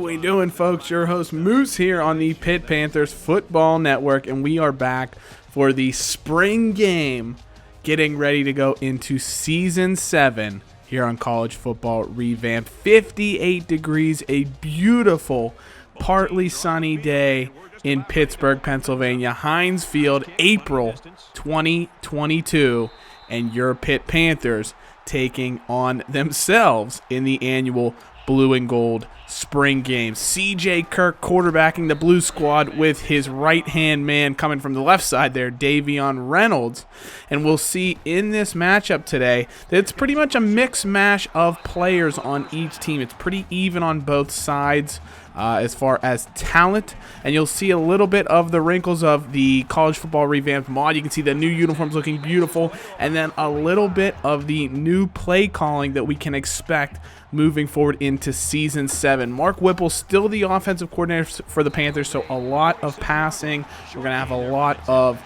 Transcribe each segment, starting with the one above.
we doing, folks? Your host Moose here on the Pitt Panthers Football Network, and we are back for the spring game, getting ready to go into Season 7 here on College Football Revamped. 58 degrees, a beautiful, partly sunny day in Pittsburgh, Pennsylvania. Heinz Field, April 2022, and your Pitt Panthers taking on themselves in the annual Blue and Gold spring game. CJ Kirk quarterbacking the Blue Squad with his right-hand man coming from the left side there, Davion Reynolds. And we'll see in this matchup today that it's pretty much a mix mash of players on each team. It's pretty even on both sides as far as talent, and you'll see a little bit of the wrinkles of the College Football Revamped mod. You can see the new uniforms looking beautiful, and then a little bit of the new play calling that we can expect moving forward into Season 7. Mark Whipple still the offensive coordinator for the Panthers, so a lot of passing. We're going to have a lot of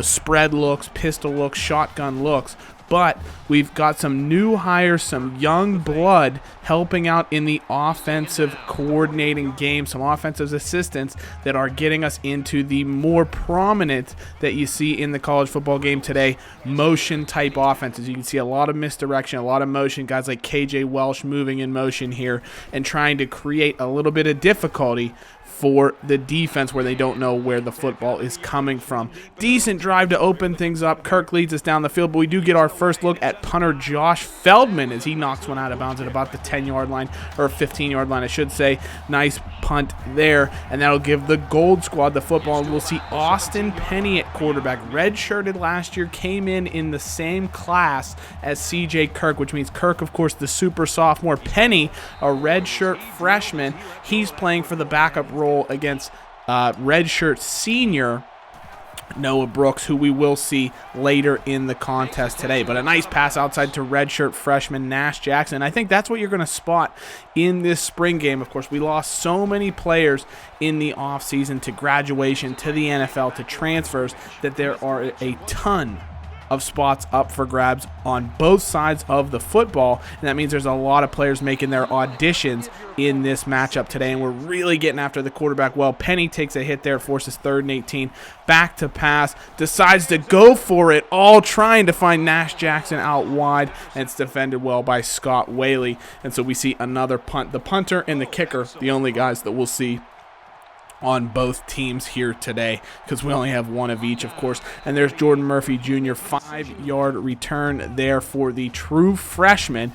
spread looks, pistol looks, shotgun looks. But we've got some new hires, some young blood helping out in the offensive coordinating game, some offensive assistants that are getting us into the more prominent that you see in the college football game today, motion-type offenses. You can see a lot of misdirection, a lot of motion, guys like KJ Welsh moving in motion here and trying to create a little bit of difficulty for the defense where they don't know where the football is coming from. Decent drive to open things up. Kirk leads us down the field, but we do get our first look at punter Josh Feldman as he knocks one out of bounds at about the 10-yard line, or 15-yard line, I should say. Nice punt there, and that'll give the Gold Squad the football, and we'll see Austin Penny at quarterback. Redshirted last year, came in the same class as CJ Kirk, which means Kirk, of course, the super sophomore. Penny, a redshirt freshman. He's playing for the backup role against redshirt senior Noah Brooks, who we will see later in the contest today. But a nice pass outside to redshirt freshman Nash Jackson. I think that's what you're going to spot in this spring game. Of course, we lost so many players in the offseason to graduation, to the NFL, to transfers, that there are a ton of spots up for grabs on both sides of the football, and that means there's a lot of players making their auditions in this matchup today, and we're really getting after the quarterback well. Penny takes a hit there, forces 3rd and 18, back to pass, decides to go for it, all trying to find Nash Jackson out wide, and it's defended well by Scott Whaley, and so we see another punt. The punter and the kicker, the only guys that we'll see on both teams here today, because we only have one of each, of course. And there's Jordan Murphy Jr., 5-yard return there for the true freshman,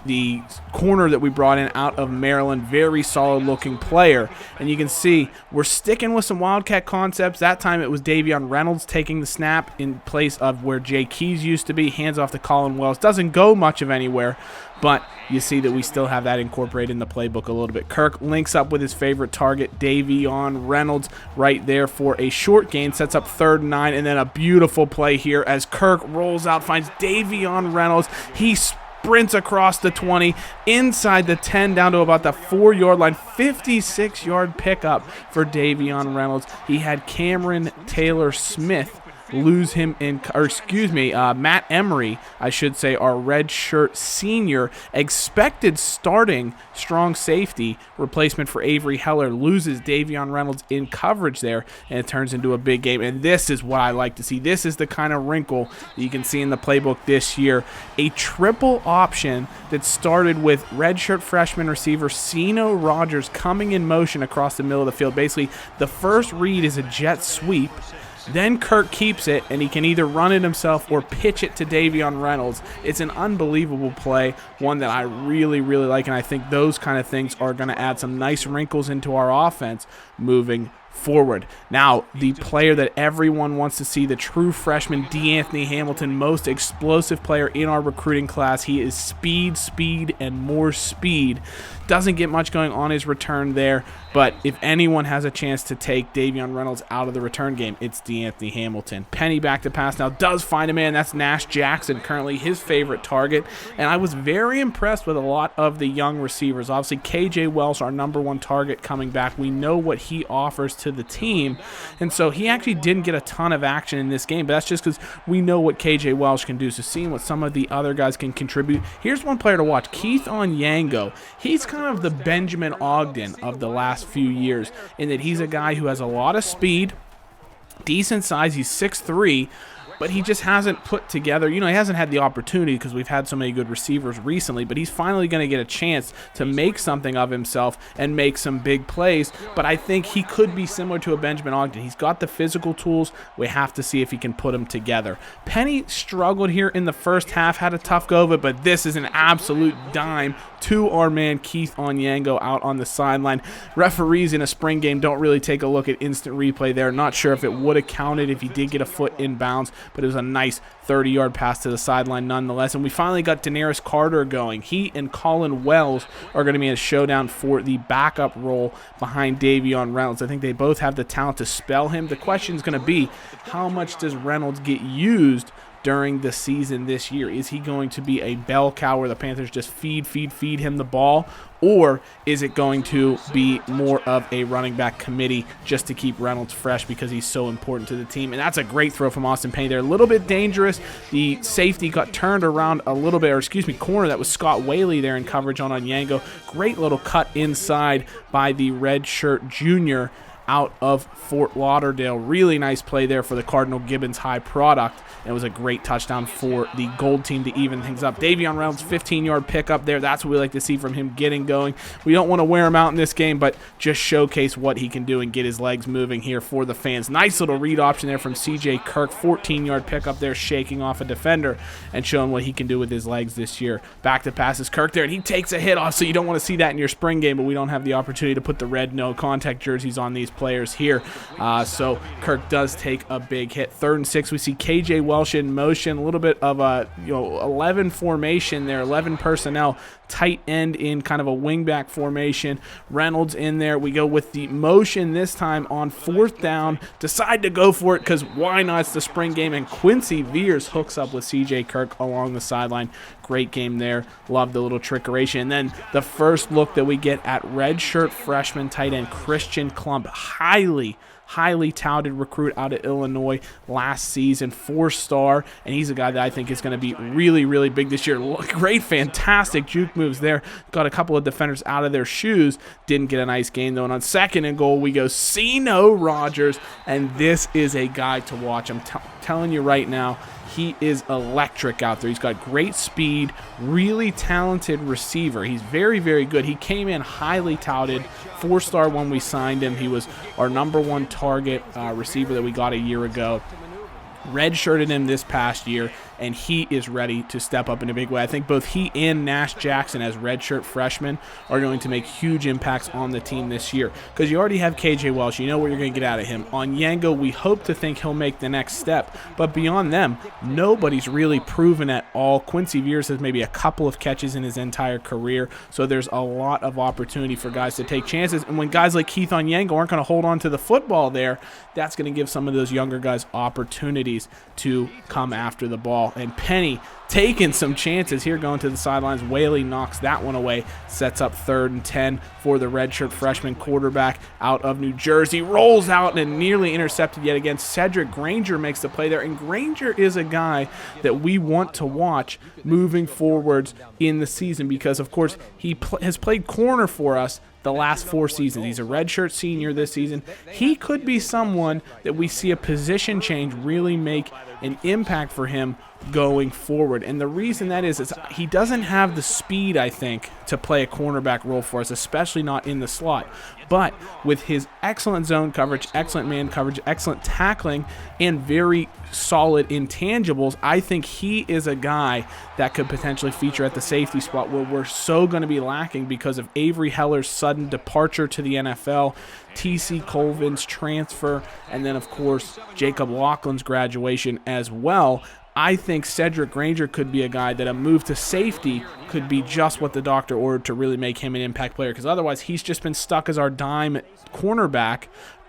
the corner that we brought in out of Maryland. Very solid looking player, and you can see we're sticking with some Wildcat concepts. That time it was Davion Reynolds taking the snap in place of where Jay Keys used to be. Hands off to Colin Wells. Doesn't go much of anywhere, but you see that we still have that incorporated in the playbook a little bit. Kirk links up with his favorite target, Davion Reynolds, right there for a short gain. Sets up 3rd and 9, and then a beautiful play here as Kirk rolls out, finds Davion Reynolds. He sprints across the 20, inside the 10, down to about the 4-yard line. 56-yard pickup for Davion Reynolds. He had Cameron Taylor Smith lose him Matt Emery, I should say, our redshirt senior, expected starting strong safety replacement for Avery Heller, loses Davion Reynolds in coverage there, and it turns into a big game. And this is what I like to see. This is the kind of wrinkle that you can see in the playbook this year. A triple option that started with redshirt freshman receiver Sino Rogers coming in motion across the middle of the field. Basically, the first read is a jet sweep. Then Kirk keeps it, and he can either run it himself or pitch it to Davion Reynolds. It's an unbelievable play, one that I really, really like, and I think those kind of things are going to add some nice wrinkles into our offense moving forward. Now, the player that everyone wants to see, the true freshman D'Anthony Hamilton, most explosive player in our recruiting class. He is speed, and more speed. Doesn't get much going on his return there, but if anyone has a chance to take Davion Reynolds out of the return game, it's D'Anthony Hamilton. Penny back to pass now, does find a man. That's Nash Jackson, currently his favorite target, and I was very impressed with a lot of the young receivers. Obviously, KJ Welsh, our #1 target coming back. We know what he offers to to the team. And so he actually didn't get a ton of action in this game, but that's just because we know what KJ Welsh can do. So seeing what some of the other guys can contribute. Here's one player to watch, Keith Onyango. He's kind of the Benjamin Ogden of the last few years in that he's a guy who has a lot of speed, decent size. He's 6'3", but he just hasn't put together, he hasn't had the opportunity because we've had so many good receivers recently, but he's finally going to get a chance to make something of himself and make some big plays. But I think he could be similar to a Benjamin Ogden. He's got the physical tools. We have to see if he can put them together. Penny struggled here in the first half, had a tough go of it, but this is an absolute dime to our man Keith Onyango out on the sideline. Referees in a spring game don't really take a look at instant replay there. Not sure if it would have counted if he did get a foot in bounds, but it was a nice 30-yard pass to the sideline nonetheless. And we finally got Daenerys Carter going. He and Colin Wells are going to be in a showdown for the backup role behind Davion Reynolds. I think they both have the talent to spell him. The question is going to be, how much does Reynolds get used during the season this year? Is he going to be a bell cow where the Panthers just feed him the ball? Or is it going to be more of a running back committee just to keep Reynolds fresh because he's so important to the team? And that's a great throw from Austin Penny there. A little bit dangerous. The safety got turned around a little bit, corner. That was Scott Whaley there in coverage on Onyango. Great little cut inside by the redshirt junior out of Fort Lauderdale. Really nice play there for the Cardinal Gibbons High product. And it was a great touchdown for the Gold team to even things up. Davion Reynolds, 15-yard pickup there. That's what we like to see from him getting going. We don't want to wear him out in this game, but just showcase what he can do and get his legs moving here for the fans. Nice little read option there from CJ Kirk. 14-yard pickup there, shaking off a defender and showing what he can do with his legs this year. Back to passes Kirk there, and he takes a hit off, so you don't want to see that in your spring game, but we don't have the opportunity to put the red no contact jerseys on these players here. So Kirk does take a big hit. 3rd and 6, we see KJ Welsh in motion, a little bit of a 11 formation there, 11 personnel, tight end in kind of a wingback formation. Reynolds in there. We go with the motion this time on 4th down. Decide to go for it because why not? It's the spring game, and Quincy Veers hooks up with CJ Kirk along the sideline. Great game there. Love the little trickeration. And then the first look that we get at redshirt freshman tight end Christian Klump, highly touted recruit out of Illinois last season, 4-star, and he's a guy that I think is going to be really, really big this year. Great, fantastic juke moves there. Got a couple of defenders out of their shoes. Didn't get a nice gain, though. And on 2nd and goal, we go Ceno Rogers, and this is a guy to watch. I'm telling you right now, he is electric out there. He's got great speed, really talented receiver. He's very, very good. He came in highly touted, 4-star when we signed him. He was our number 1 target receiver that we got a year ago. Redshirted him this past year, and he is ready to step up in a big way. I think both he and Nash Jackson as redshirt freshmen are going to make huge impacts on the team this year because you already have KJ Welsh. You know what you're going to get out of him. Onyango, we hope to think he'll make the next step, but beyond them, nobody's really proven at all. Quincy Veers has maybe a couple of catches in his entire career, so there's a lot of opportunity for guys to take chances, and when guys like Keith Onyango aren't going to hold on to the football there, that's going to give some of those younger guys opportunities to come after the ball. And Penny taking some chances here going to the sidelines. Whaley knocks that one away, sets up 3rd and 10 for the redshirt freshman quarterback out of New Jersey. Rolls out and nearly intercepted yet again. Cedric Granger makes the play there, and Granger is a guy that we want to watch moving forwards in the season because, of course, he has played corner for us the last 4 seasons. He's a redshirt senior this season. He could be someone that we see a position change really make an impact for him going forward. And the reason that is he doesn't have the speed, I think, to play a cornerback role for us, especially not in the slot. But with his excellent zone coverage, excellent man coverage, excellent tackling, and very solid intangibles, I think he is a guy that could potentially feature at the safety spot where we're so going to be lacking because of Avery Heller's sudden departure to the NFL, T.C. Colvin's transfer, and then, of course, Jacob Laughlin's graduation as well. I think Cedric Granger could be a guy that a move to safety could be just what the doctor ordered to really make him an impact player, because otherwise he's just been stuck as our dime cornerback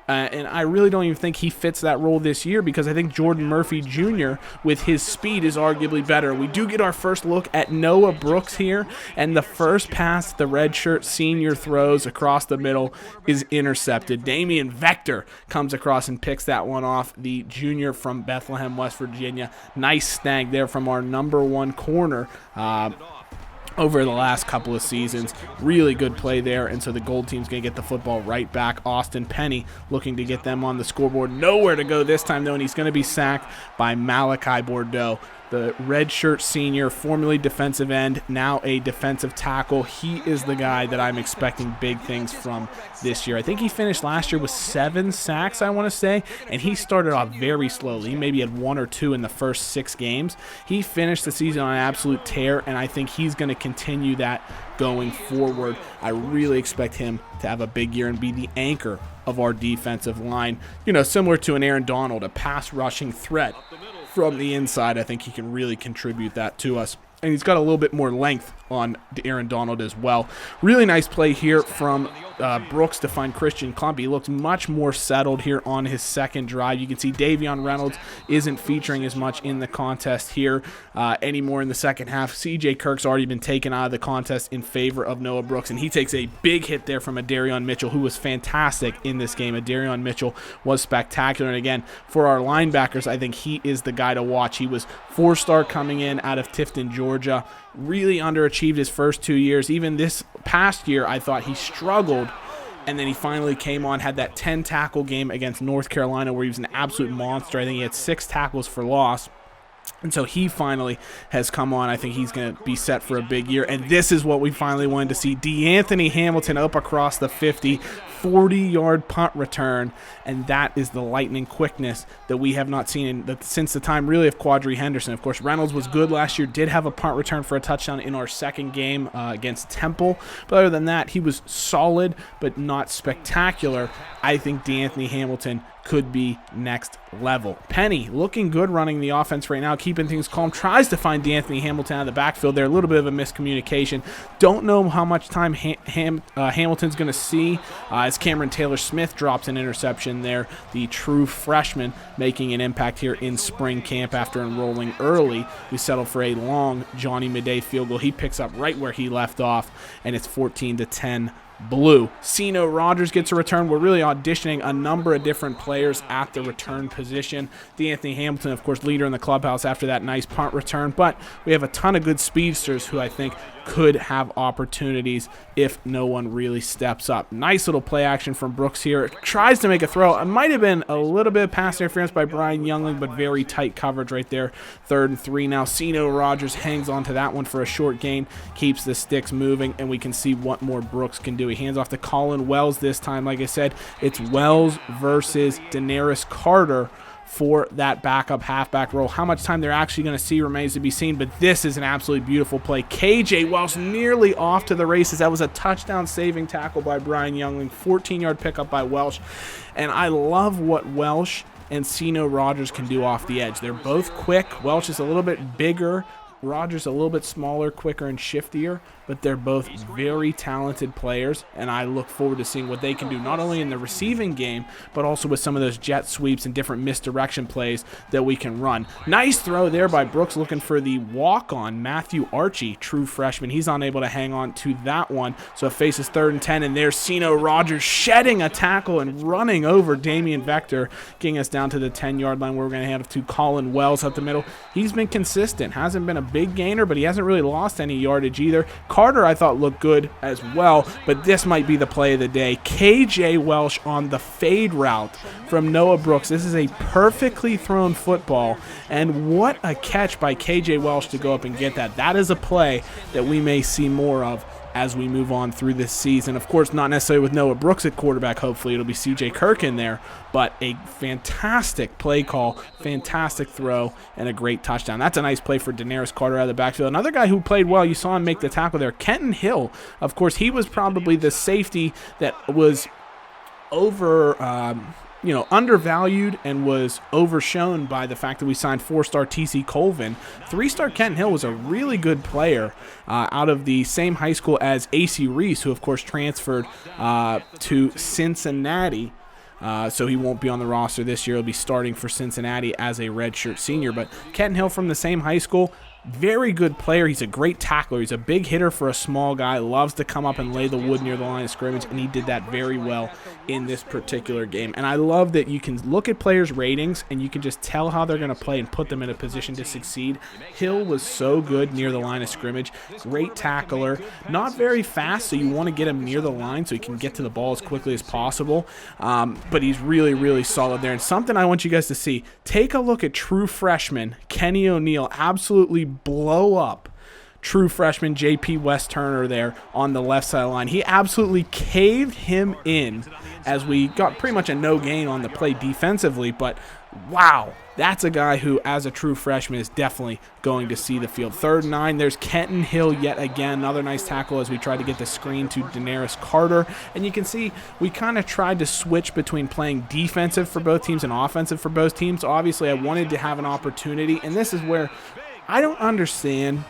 And I really don't even think he fits that role this year, because I think Jordan Murphy Jr. with his speed is arguably better. We do get our first look at Noah Brooks here, and the first pass the redshirt senior throws across the middle is intercepted. Damian Vector comes across and picks that one off, the junior from Bethlehem, West Virginia. Nice snag there from our number one corner over the last couple of seasons. Really good play there, and so the gold team's going to get the football right back. Austin Penny looking to get them on the scoreboard. Nowhere to go this time, though, and he's going to be sacked by Malachi Bordeaux, the redshirt senior, formerly defensive end, now a defensive tackle. He is the guy that I'm expecting big things from this year. I think he finished last year with 7 sacks, I want to say, and he started off very slowly. He maybe had 1 or 2 in the first 6 games. He finished the season on an absolute tear, and I think he's going to continue that going forward. I really expect him to have a big year and be the anchor of our defensive line. You know, similar to an Aaron Donald, a pass rushing threat from the inside. I think he can really contribute that to us. And he's got a little bit more length on Aaron Donald as well. Really nice play here from Brooks to find Christian Clumpy. He looks much more settled here on his second drive. You can see Davion Reynolds isn't featuring as much in the contest here anymore in the second half. CJ Kirk's already been taken out of the contest in favor of Noah Brooks, and he takes a big hit there from Adarion Mitchell, who was fantastic in this game. Adarion Mitchell was spectacular, and again, for our linebackers, I think he is the guy to watch. He was 4-star coming in out of Tifton, Georgia. Really underachieved his first 2 years. Even this past year, I thought he struggled, and then he finally came on, had that 10-tackle game against North Carolina where he was an absolute monster. I think he had 6 tackles for loss. And so he finally has come on. I think he's going to be set for a big year. And this is what we finally wanted to see. DeAnthony Hamilton up across the 50, 40-yard punt return. And that is the lightning quickness that we have not seen since the time, really, of Quadri Henderson. Of course, Reynolds was good last year, did have a punt return for a touchdown in our second game against Temple. But other than that, he was solid but not spectacular. I think DeAnthony Hamilton could be next level. Penny looking good running the offense right now, keeping things calm, tries to find DeAnthony Hamilton out of the backfield there. A little bit of a miscommunication. Don't know how much time Hamilton's going to see as Cameron Taylor-Smith drops an interception there, the true freshman making an impact here in spring camp after enrolling early. We settled for a long Johnny Midday field goal. He picks up right where he left off, and it's 14-10 Blue. Sino Rogers gets a return. We're really auditioning a number of different players at the return position. DeAnthony Hamilton, of course, leader in the clubhouse after that nice punt return, but we have a ton of good speedsters who I think could have opportunities if no one really steps up. Nice little play action from Brooks here. Tries to make a throw. It might have been a little bit of pass interference by Brian Youngling, but very tight coverage right there. 3rd and 3 now. Sino Rogers hangs on to that one for a short gain, keeps the sticks moving, and we can see what more Brooks can do. He hands off to Colin Wells this time. Like I said, it's Wells versus Daenerys Carter for that backup halfback role. How much time they're actually going to see remains to be seen, but this is an absolutely beautiful play. KJ Welsh nearly off to the races. That was a touchdown-saving tackle by Brian Youngling, 14-yard pickup by Welsh, and I love what Welsh and Sino Rogers can do off the edge. They're both quick. Welsh is a little bit bigger, Rogers a little bit smaller, quicker, and shiftier, but they're both very talented players, and I look forward to seeing what they can do, not only in the receiving game, but also with some of those jet sweeps and different misdirection plays that we can run. Nice throw there by Brooks, looking for the walk-on Matthew Archie, true freshman. He's unable to hang on to that one, so it faces 3rd and 10, and there's Sino Rogers shedding a tackle and running over Damian Vector, getting us down to the 10-yard line where we're going to have to Colin Wells up the middle. He's been consistent, hasn't been a big gainer, but he hasn't really lost any yardage either. Carter, I thought, looked good as well, but this might be the play of the day. KJ Welsh on the fade route from Noah Brooks. This is a perfectly thrown football, and what a catch by KJ Welsh to go up and get that. That is a play that we may see more of as we move on through this season. Of course, not necessarily with Noah Brooks at quarterback. Hopefully it'll be CJ Kirk in there, but a fantastic play call, fantastic throw, and a great touchdown. That's a nice play for Daenerys Carter out of the backfield. Another guy who played well, you saw him make the tackle there, Kenton Hill. Of course, he was probably the safety that was undervalued and was overshown by the fact that we signed 4-star TC Colvin. 3-star Kenton Hill was a really good player out of the same high school as AC Reese, who of course transferred to Cincinnati. so he won't be on the roster this year. He'll be starting for Cincinnati as a redshirt senior. But Kenton Hill from the same high school, very good player. He's a great tackler. He's a big hitter for a small guy. Loves to come up and lay the wood near the line of scrimmage, and he did that very well in this particular game. And I love that you can look at players' ratings and you can just tell how they're going to play and put them in a position to succeed. Hill was so good near the line of scrimmage. Great tackler. Not very fast, so you want to get him near the line so he can get to the ball as quickly as possible. But he's really, really solid there. And something I want you guys to see, take a look at true freshman Kenny O'Neill absolutely blow up true freshman JP West Turner there on the left side line. He absolutely caved him in as we got pretty much a no gain on the play defensively, but wow, that's a guy who, as a true freshman, is definitely going to see the field. 3rd and 9, there's Kenton Hill yet again. Another nice tackle as we try to get the screen to Daenerys Carter. And you can see we kind of tried to switch between playing defensive for both teams and offensive for both teams. Obviously, I wanted to have an opportunity, and this is where I don't understand.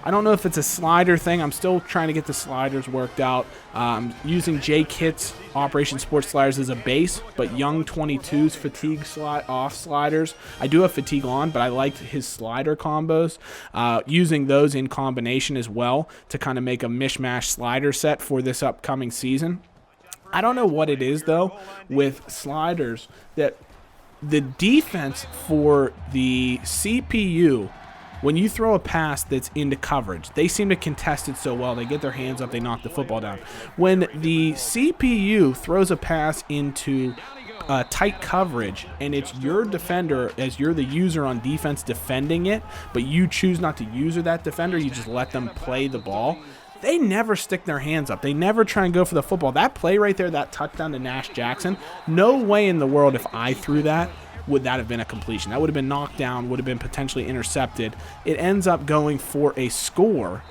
I don't know if it's a slider thing. I'm still trying to get the sliders worked out. Using Jay Kitt's Operation Sports sliders as a base, but Young 22's fatigue off sliders. I do have fatigue on, but I liked his slider combos. Using those in combination as well to kind of make a mishmash slider set for this upcoming season. I don't know what it is, though, with sliders that the defense for the CPU, when you throw a pass that's into coverage, they seem to contest it so well. They get their hands up, they knock the football down. When the CPU throws a pass into tight coverage and it's your defender, as you're the user on defense defending it, but you choose not to use that defender, you just let them play the ball, they never stick their hands up. They never try and go for the football. That play right there, that touchdown to Nash Jackson, no way in the world if I threw that would that have been a completion. That would have been knocked down, would have been potentially intercepted. It ends up going for a score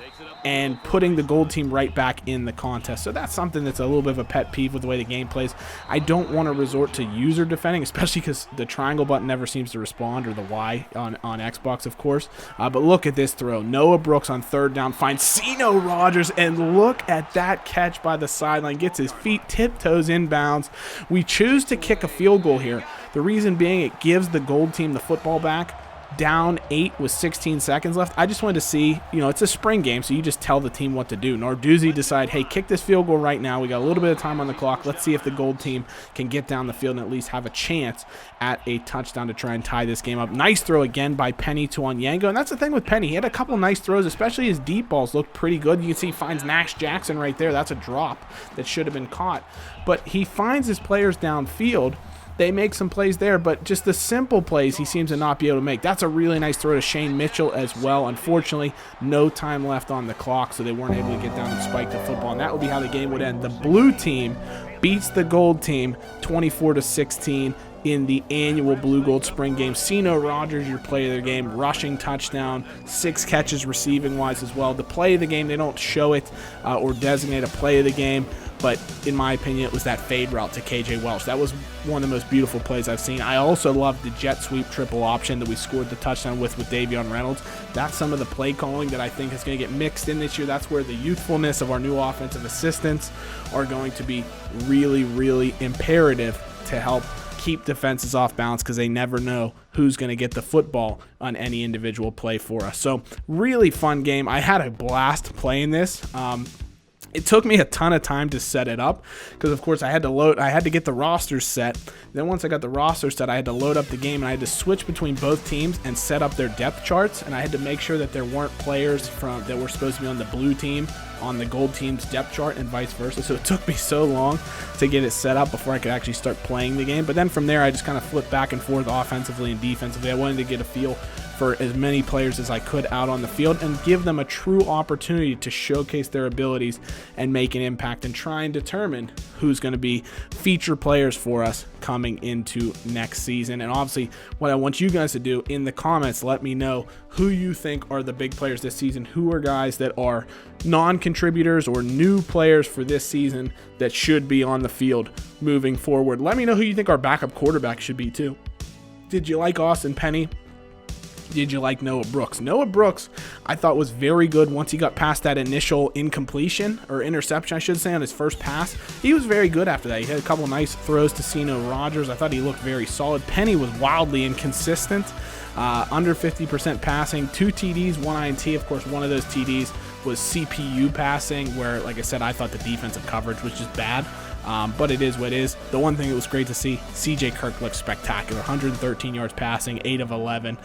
and putting the gold team right back in the contest. So that's something that's a little bit of a pet peeve with the way the game plays. I don't want to resort to user defending, especially because the triangle button never seems to respond, or the Y on Xbox, of course. But look at this throw. Noah Brooks on 3rd down finds Cino Rogers, and look at that catch by the sideline. Gets his feet, tiptoes inbounds. We choose to kick a field goal here. The reason being, it gives the gold team the football back. Down 8 with 16 seconds left. I just wanted to see, it's a spring game, so you just tell the team what to do. Narduzzi decide, hey, kick this field goal right now. We got a little bit of time on the clock. Let's see if the gold team can get down the field and at least have a chance at a touchdown to try and tie this game up. Nice throw again by Penny to Onyango, and that's the thing with Penny. He had a couple nice throws, especially his deep balls looked pretty good. You can see he finds Nash Jackson right there. That's a drop that should have been caught. But he finds his players downfield. They make some plays there, but just the simple plays he seems to not be able to make. That's a really nice throw to Shane Mitchell as well. Unfortunately, no time left on the clock, so they weren't able to get down and spike the football, and that would be how the game would end. The blue team beats the gold team 24-16 in the annual Blue Gold Spring game. Cino Rogers, your play of the game, rushing touchdown, 6 catches receiving-wise as well. The play of the game, they don't show it or designate a play of the game, but in my opinion, it was that fade route to KJ Welch. That was one of the most beautiful plays I've seen. I also loved the jet sweep triple option that we scored the touchdown with Davion Reynolds. That's some of the play calling that I think is going to get mixed in this year. That's where the youthfulness of our new offensive assistants are going to be really, really imperative to help keep defenses off balance, because they never know who's going to get the football on any individual play for us. So really fun game. I had a blast playing this. It took me a ton of time to set it up because, of course, I had to get the rosters set. Then once I got the roster set, I had to load up the game, and I had to switch between both teams and set up their depth charts, and I had to make sure that there weren't players that were supposed to be on the blue team on the gold team's depth chart and vice versa. So it took me so long to get it set up before I could actually start playing the game. But then from there, I just kind of flipped back and forth offensively and defensively. I wanted to get a feel for as many players as I could out on the field and give them a true opportunity to showcase their abilities and make an impact and try and determine who's going to be feature players for us coming into next season. And obviously, what I want you guys to do in the comments, let me know who you think are the big players this season, who are guys that are non-contributors or new players for this season that should be on the field moving forward. Let me know who you think our backup quarterback should be too. Did you like Austin Penny? Did you like Noah Brooks? Noah Brooks, I thought, was very good once he got past that initial incompletion, or interception, I should say, on his first pass. He was very good after that. He had a couple nice throws to Ceno Rogers. I thought he looked very solid. Penny was wildly inconsistent, under 50% passing, 2 TDs, 1 INT. Of course, one of those TDs was CPU passing, where, like I said, I thought the defensive coverage was just bad. But it is what it is. The one thing that was great to see, CJ Kirk looked spectacular. 113 yards passing, 8 of 11.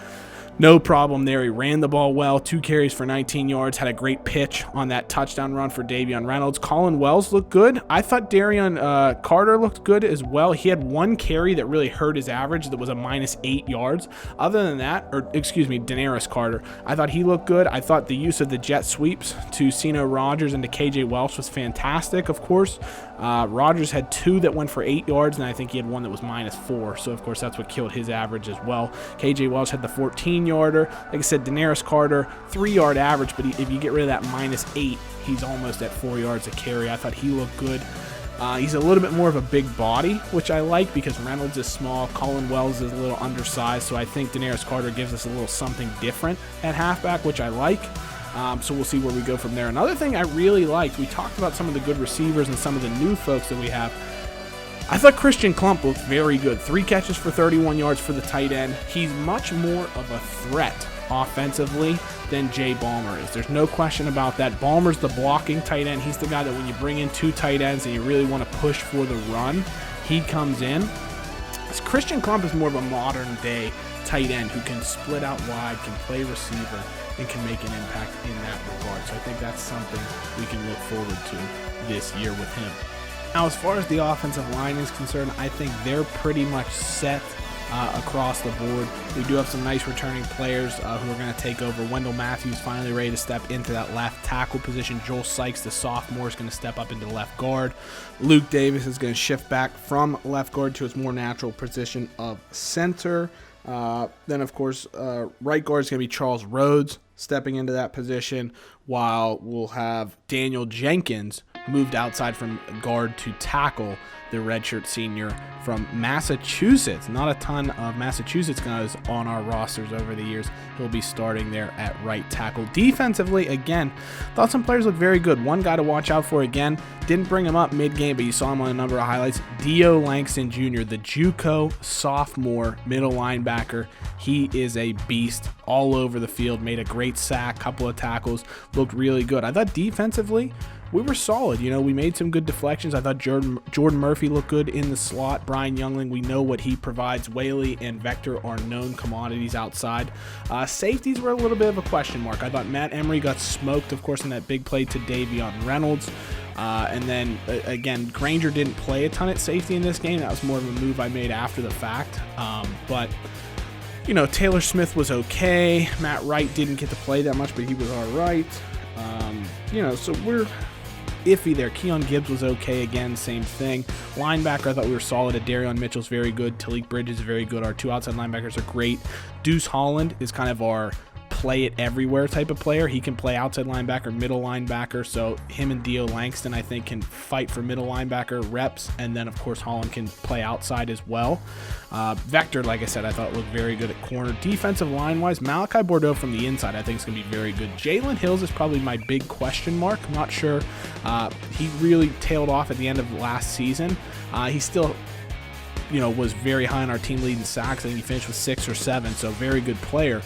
No problem there. He ran the ball well, 2 carries for 19 yards, had a great pitch on that touchdown run for Davion Reynolds. Colin Wells looked good. I thought Darian Carter looked good as well. He had 1 carry that really hurt his average that was a -8 yards. Other than that, Daenerys Carter, I thought he looked good. I thought the use of the jet sweeps to Ceno Rogers and to KJ Welch was fantastic, of course. Rogers had 2 that went for 8 yards, and I think he had 1 that was -4. So, of course, that's what killed his average as well. KJ Welch had the 14-yarder. Like I said, Daenerys Carter, 3-yard average, but if you get rid of that -8, he's almost at 4 yards a carry. I thought he looked good. He's a little bit more of a big body, which I like because Reynolds is small. Colin Wells is a little undersized, so I think Daenerys Carter gives us a little something different at halfback, which I like. So we'll see where we go from there. Another thing I really liked, we talked about some of the good receivers and some of the new folks that we have. I thought Christian Klump looked very good. 3 catches for 31 yards for the tight end. He's much more of a threat offensively than Jay Ballmer is. There's no question about that. Ballmer's the blocking tight end. He's the guy that when you bring in 2 tight ends and you really want to push for the run, he comes in. Christian Klump is more of a modern day tight end who can split out wide, can play receiver, and can make an impact in that regard. So I think that's something we can look forward to this year with him. Now, as far as the offensive line is concerned, I think they're pretty much set across the board. We do have some nice returning players who are going to take over. Wendell Matthews finally ready to step into that left tackle position. Joel Sykes, the sophomore, is going to step up into left guard. Luke Davis is going to shift back from left guard to his more natural position of center. Then, of course, right guard is going to be Charles Rhodes stepping into that position, while we'll have Daniel Jenkins moved outside from guard to tackle, the redshirt senior from Massachusetts. Not a ton of Massachusetts guys on our rosters over the years. He'll be starting there at right tackle. Defensively, again, thought some players looked very good. One guy to watch out for, again, didn't bring him up mid-game, but you saw him on a number of highlights. Dio Langston Jr., the JUCO sophomore middle linebacker. He is a beast all over the field. Made a great sack, couple of tackles, looked really good. I thought defensively, we were solid. You know, we made some good deflections. I thought Jordan Murphy looked good in the slot. Brian Youngling, we know what he provides. Whaley and Vector are known commodities outside. Safeties were a little bit of a question mark. I thought Matt Emery got smoked, of course, in that big play to Davion Reynolds. And then, again, Granger didn't play a ton at safety in this game. That was more of a move I made after the fact. But, you know, Taylor Smith was okay. Matt Wright didn't get to play that much, but he was all right. You know, so we're iffy there. Keon Gibbs was okay again, same thing. Linebacker, I thought we were solid. Darion Mitchell's very good. Talik Bridges is very good. Our 2 outside linebackers are great. Deuce Holland is kind of our play it everywhere type of player. He can play outside linebacker, middle linebacker, so him and Dio Langston, I think, can fight for middle linebacker reps, and then, of course, Holland can play outside as well. Vector, like I said, I thought looked very good at corner. Defensive line-wise, Malachi Bordeaux from the inside, I think is going to be very good. Jalen Hills is probably my big question mark. I'm not sure. He really tailed off at the end of last season. He still, you know, was very high on our team lead in sacks. I think he finished with 6 or 7, so very good player.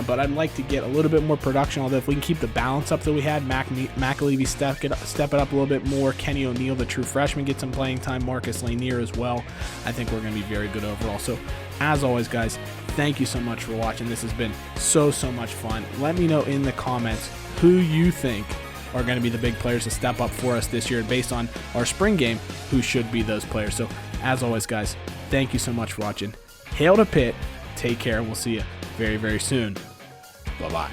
But I'd like to get a little bit more production, although if we can keep the balance up that we had, McAlevey step it up a little bit more, Kenny O'Neill, the true freshman, get some playing time, Marcus Lanier as well, I think we're going to be very good overall. So, as always, guys, thank you so much for watching. This has been so much fun. Let me know in the comments who you think are going to be the big players to step up for us this year. Based on our spring game, who should be those players. So, as always, guys, thank you so much for watching. Hail to Pitt. Take care. We'll see you very soon. Bye-bye.